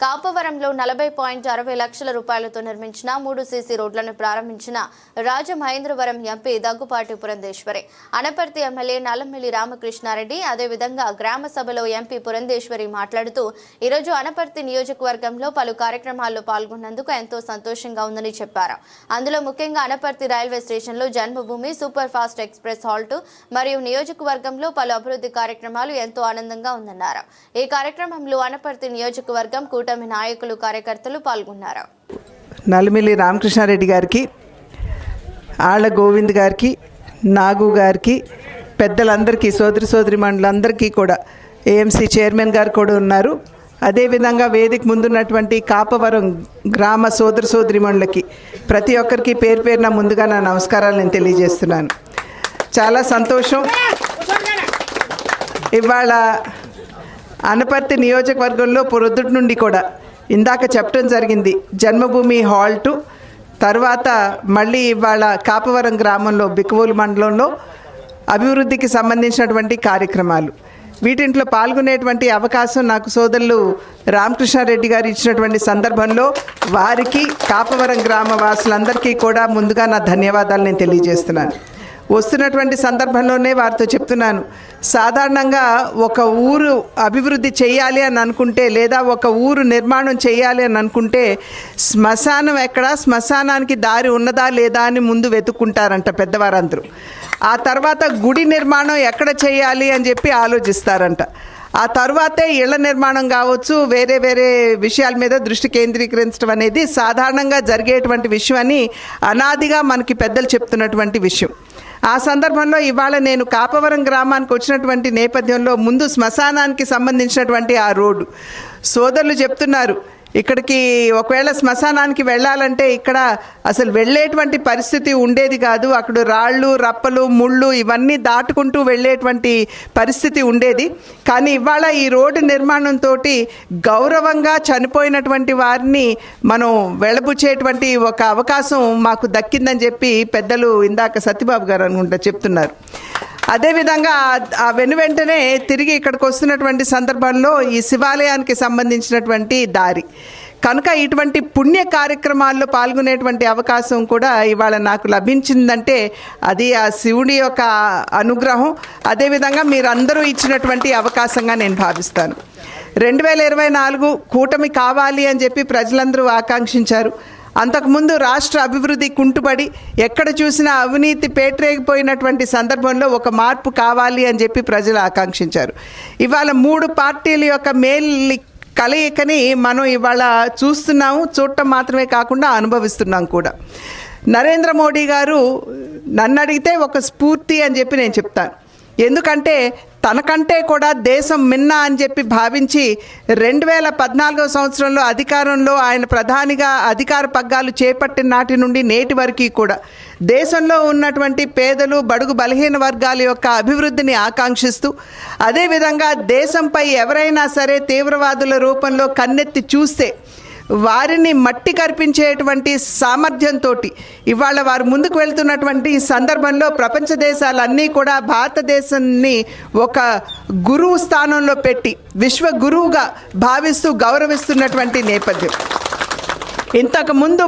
కాపవరంలో 40.60 లక్షల రూపాయలతో నిర్మించిన 3 సీసీ రోడ్లను ప్రారంభించిన రాజమహేంద్రవరం ఎంపీ దగ్గుపాటి పురంధేశ్వరి. అనపర్తి ఎమ్మెల్యే నల్లమిల్లి రామకృష్ణారెడ్డి అదేవిధంగా గ్రామ సభలో ఎంపీ పురంధేశ్వరి మాట్లాడుతూ ఈరోజు అనపర్తి నియోజకవర్గంలో పలు కార్యక్రమాల్లో పాల్గొన్నందుకు ఎంతో సంతోషంగా ఉందని చెప్పారు. అందులో ముఖ్యంగా అనపర్తి రైల్వే స్టేషన్లో జన్మభూమి సూపర్ ఫాస్ట్ ఎక్స్ప్రెస్ హాల్ట్ మరియు నియోజకవర్గంలో పలు అభివృద్ధి కార్యక్రమాలు ఎంతో ఆనందంగా ఉందన్నారు. ఈ కార్యక్రమంలో అనపర్తి నియోజకవర్గం కూటమి నాయకులు కార్యకర్తలు పాల్గొన్నారు. నల్లమిల్లి రామకృష్ణారెడ్డి గారికి, ఆళ్ల గోవింద్ గారికి, నాగు గారికి, పెద్దలందరికీ, సోదరిమణులందరికీ కూడా, ఏఎంసీ చైర్మన్ గారు కూడా ఉన్నారు. అదేవిధంగా వేదిక ముందున్నటువంటి కాపవరం గ్రామ సోదరిమణులకి ప్రతి ఒక్కరికి పేరు పేరున ముందుగా నా నమస్కారాలు నేను తెలియజేస్తున్నాను. చాలా సంతోషం. ఇవాళ అనపర్తి నియోజకవర్గంలో పొద్దుటి నుండి కూడా ఇందాక చెప్పడం జరిగింది, జన్మభూమి హాల్టు, తర్వాత మళ్ళీ ఇవాళ కాపవరం గ్రామంలో బిక్కువోలు మండలంలో అభివృద్ధికి సంబంధించినటువంటి కార్యక్రమాలు, వీటింట్లో పాల్గొనేటువంటి అవకాశం నాకు సోదరులు రామకృష్ణారెడ్డి గారు ఇచ్చినటువంటి సందర్భంలో వారికి, కాపవరం గ్రామ వాసులందరికీ కూడా ముందుగా నా ధన్యవాదాలు నేను తెలియజేస్తున్నాను. వస్తున్నటువంటి సందర్భంలోనే వారితో చెప్తున్నాను, సాధారణంగా ఒక ఊరు అభివృద్ధి చేయాలి అని అనుకుంటే, లేదా ఒక ఊరు నిర్మాణం చేయాలి అని అనుకుంటే శ్మశానం ఎక్కడ, శ్మశానానికి దారి ఉన్నదా లేదా అని ముందు వెతుక్కుంటారంట పెద్దవారందరూ. ఆ తర్వాత గుడి నిర్మాణం ఎక్కడ చేయాలి అని చెప్పి ఆలోచిస్తారంట. ఆ తర్వాతే ఇళ్ల నిర్మాణం కావచ్చు, వేరే వేరే విషయాల మీద దృష్టి కేంద్రీకరించడం అనేది సాధారణంగా జరిగేటువంటి విషయం అని అనాదిగా మనకి పెద్దలు చెప్తున్నటువంటి విషయం. ఆ సందర్భంలో ఇవాళ నేను కాపవరం గ్రామానికి వచ్చినటువంటి నేపథ్యంలో ముందు శ్మశానానికి సంబంధించినటువంటి ఆ రోడ్డు సోదరులు చెప్తున్నారు, ఇక్కడికి ఒకవేళ శ్మశానానికి వెళ్ళాలంటే ఇక్కడ అసలు వెళ్ళేటువంటి పరిస్థితి ఉండేది కాదు. అక్కడ రాళ్ళు, రప్పలు, ముళ్ళు ఇవన్నీ దాటుకుంటూ వెళ్ళేటువంటి పరిస్థితి ఉండేది. కానీ ఇవాళ ఈ రోడ్డు నిర్మాణంతో గౌరవంగా చనిపోయినటువంటి వారిని మనం వెళ్ళబుచ్చేటువంటి ఒక అవకాశం మాకు దక్కిందని చెప్పి పెద్దలు ఇందాక సత్యబాబు గారు అనుకుంటా చెప్తున్నారు. అదేవిధంగా ఆ వెంటనే తిరిగి ఇక్కడికి వస్తున్నటువంటి సందర్భంలో ఈ శివాలయానికి సంబంధించినటువంటి దారి కనుక ఇటువంటి పుణ్య కార్యక్రమాల్లో పాల్గొనేటువంటి అవకాశం కూడా ఇవాళ నాకు లభించిందంటే అది ఆ శివుడి యొక్క అనుగ్రహం, అదేవిధంగా మీరందరూ ఇచ్చినటువంటి అవకాశంగా నేను భావిస్తాను. 2024 కూటమి కావాలి అని చెప్పి ప్రజలందరూ ఆకాంక్షించారు. అంతకుముందు రాష్ట్ర అభివృద్ధి కుంటుపడి ఎక్కడ చూసినా అవినీతి పేటరేగిపోయినటువంటి సందర్భంలో ఒక మార్పు కావాలి అని చెప్పి ప్రజలు ఆకాంక్షించారు. ఇవాళ 3 పార్టీల యొక్క మేలు కలయికని మనం ఇవాళ చూస్తున్నాము. చూడటం మాత్రమే కాకుండా అనుభవిస్తున్నాం కూడా. నరేంద్ర మోడీ గారు నన్ను అడిగితే ఒక స్ఫూర్తి అని చెప్పి నేను చెప్తాను. ఎందుకంటే తనకంటే కూడా దేశం మిన్న అని చెప్పి భావించి 2014 సంవత్సరంలో అధికారంలో ఆయన ప్రధానిగా అధికార పగ్గాలు చేపట్టిన నాటి నుండి నేటి వరకు కూడా దేశంలో ఉన్నటువంటి పేదలు, బడుగు బలహీన వర్గాల యొక్క అభివృద్ధిని ఆకాంక్షిస్తూ, అదేవిధంగా దేశంపై ఎవరైనా సరే తీవ్రవాదుల రూపంలో కన్నెత్తి చూస్తే వారిని మట్టి కర్పించేటువంటి సామర్థ్యంతో ఇవాళ వారు ముందుకు వెళ్తున్నటువంటి సందర్భంలో ప్రపంచ దేశాలన్నీ కూడా భారతదేశాన్ని ఒక గురువు స్థానంలో పెట్టి విశ్వ గురువుగా భావిస్తూ గౌరవిస్తున్నటువంటి నేపథ్యం. ఇంతకుముందు